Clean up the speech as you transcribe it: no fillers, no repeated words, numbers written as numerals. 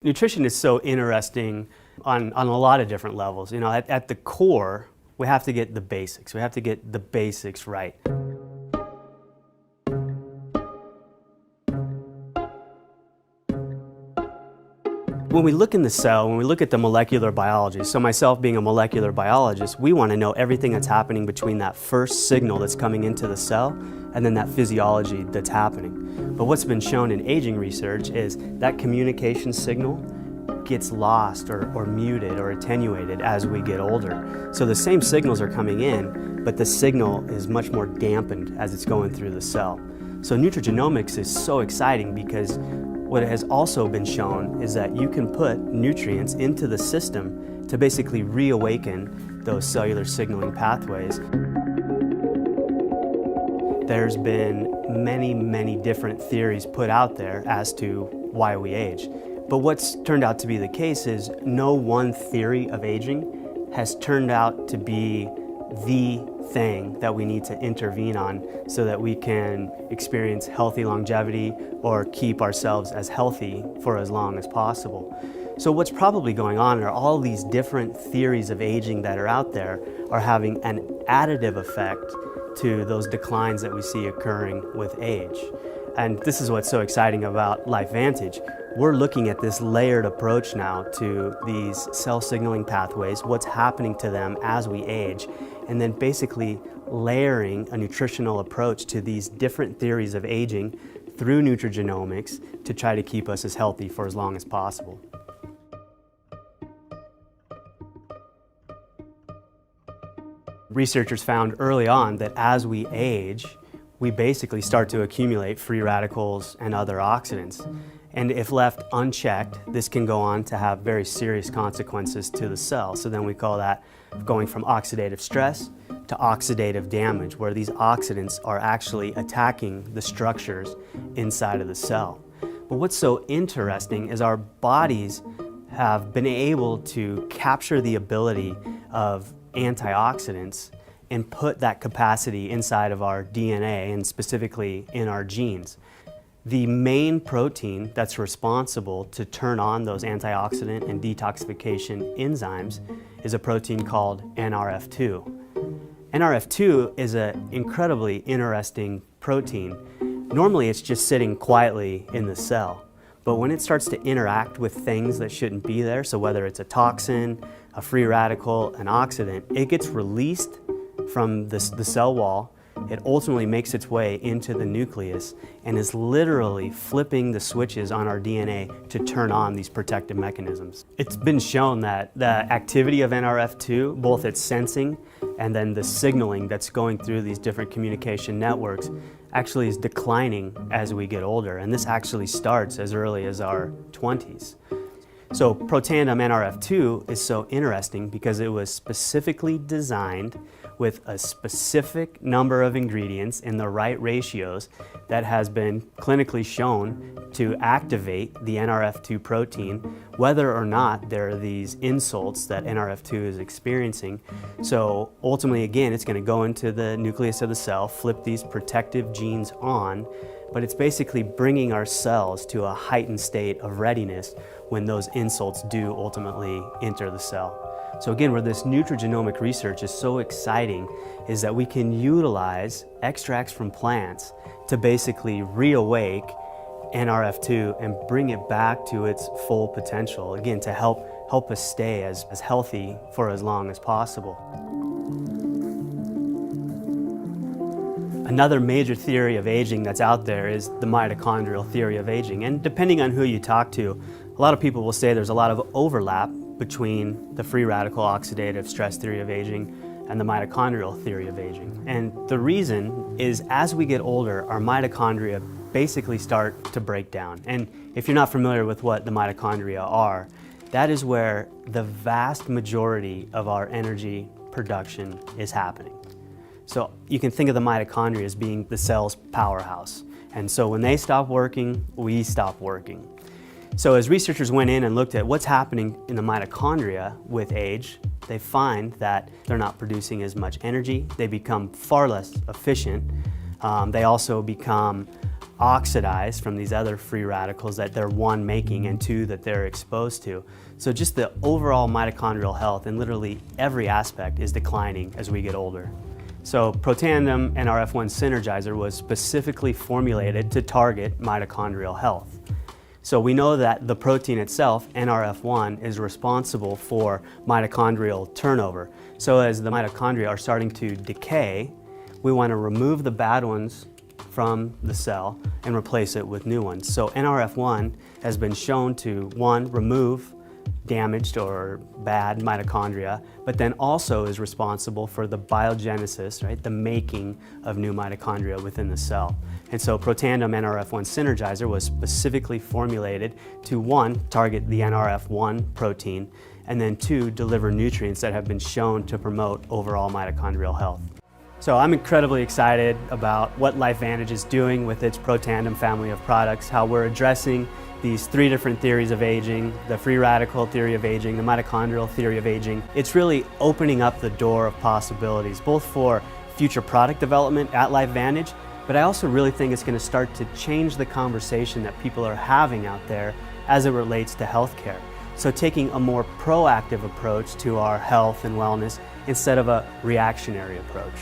Nutrition is so interesting on a lot of different levels. You know, at the core, we have to get the basics. We have to get the basics right. When we look in the cell, when we look at the molecular biology, so myself being a molecular biologist, we want to know everything that's happening between that first signal that's coming into the cell and then that physiology that's happening. But what's been shown in aging research is that communication signal gets lost or muted or attenuated as we get older. So the same signals are coming in, but the signal is much more dampened as it's going through the cell. So nutrigenomics is so exciting because what has also been shown is that you can put nutrients into the system to basically reawaken those cellular signaling pathways. There's been many different theories put out there as to why we age. But what's turned out to be the case is no one theory of aging has turned out to be the thing that we need to intervene on so that we can experience healthy longevity or keep ourselves as healthy for as long as possible. So what's probably going on are all these different theories of aging that are out there are having an additive effect to those declines that we see occurring with age. And this is what's so exciting about LifeVantage. We're looking at this layered approach now to these cell signaling pathways, what's happening to them as we age, and then basically layering a nutritional approach to these different theories of aging through nutrigenomics to try to keep us as healthy for as long as possible. Researchers found early on that as we age, we basically start to accumulate free radicals and other oxidants. And if left unchecked, this can go on to have very serious consequences to the cell. So then we call that going from oxidative stress to oxidative damage, where these oxidants are actually attacking the structures inside of the cell. But what's so interesting is our bodies have been able to capture the ability of antioxidants and put that capacity inside of our DNA and specifically in our genes. The main protein that's responsible to turn on those antioxidant and detoxification enzymes is a protein called Nrf2. Nrf2 is an incredibly interesting protein. Normally it's just sitting quietly in the cell, but when it starts to interact with things that shouldn't be there, so whether it's a toxin, a free radical, an oxidant, it gets released from the cell wall. It ultimately makes its way into the nucleus and is literally flipping the switches on our DNA to turn on these protective mechanisms. It's been shown that the activity of Nrf2, both its sensing and then the signaling that's going through these different communication networks, actually is declining as we get older. And this actually starts as early as our 20s. So Protandim Nrf2 is so interesting because it was specifically designed with a specific number of ingredients in the right ratios that has been clinically shown to activate the Nrf2 protein, whether or not there are these insults that Nrf2 is experiencing. So ultimately, again, it's going to go into the nucleus of the cell, flip these protective genes on, but it's basically bringing our cells to a heightened state of readiness when those insults do ultimately enter the cell. So again, where this nutrigenomic research is so exciting is that we can utilize extracts from plants to basically reawake Nrf2 and bring it back to its full potential, again, to help us stay as healthy for as long as possible. Another major theory of aging that's out there is the mitochondrial theory of aging. And depending on who you talk to, a lot of people will say there's a lot of overlap between the free radical oxidative stress theory of aging and the mitochondrial theory of aging. And the reason is as we get older, our mitochondria basically start to break down. And if you're not familiar with what the mitochondria are, that is where the vast majority of our energy production is happening. So you can think of the mitochondria as being the cell's powerhouse. And so when they stop working, we stop working. So as researchers went in and looked at what's happening in the mitochondria with age, they find that they're not producing as much energy. They become far less efficient. They also become oxidize from these other free radicals that they're one, making, and two, that they're exposed to. So just the overall mitochondrial health in literally every aspect is declining as we get older. So Protandim Nrf1 Synergizer was specifically formulated to target mitochondrial health. So we know that the protein itself, Nrf1, is responsible for mitochondrial turnover. So as the mitochondria are starting to decay, we want to remove the bad ones from the cell and replace it with new ones. So Nrf1 has been shown to, one, remove damaged or bad mitochondria, but then also is responsible for the biogenesis, right, the making of new mitochondria within the cell. And so Protandim Nrf1 Synergizer was specifically formulated to, one, target the Nrf1 protein, and then two, deliver nutrients that have been shown to promote overall mitochondrial health. So I'm incredibly excited about what LifeVantage is doing with its Protandim family of products, how we're addressing these three different theories of aging, the free radical theory of aging, the mitochondrial theory of aging. It's really opening up the door of possibilities, both for future product development at LifeVantage, but I also really think it's going to start to change the conversation that people are having out there as it relates to healthcare. So taking a more proactive approach to our health and wellness instead of a reactionary approach.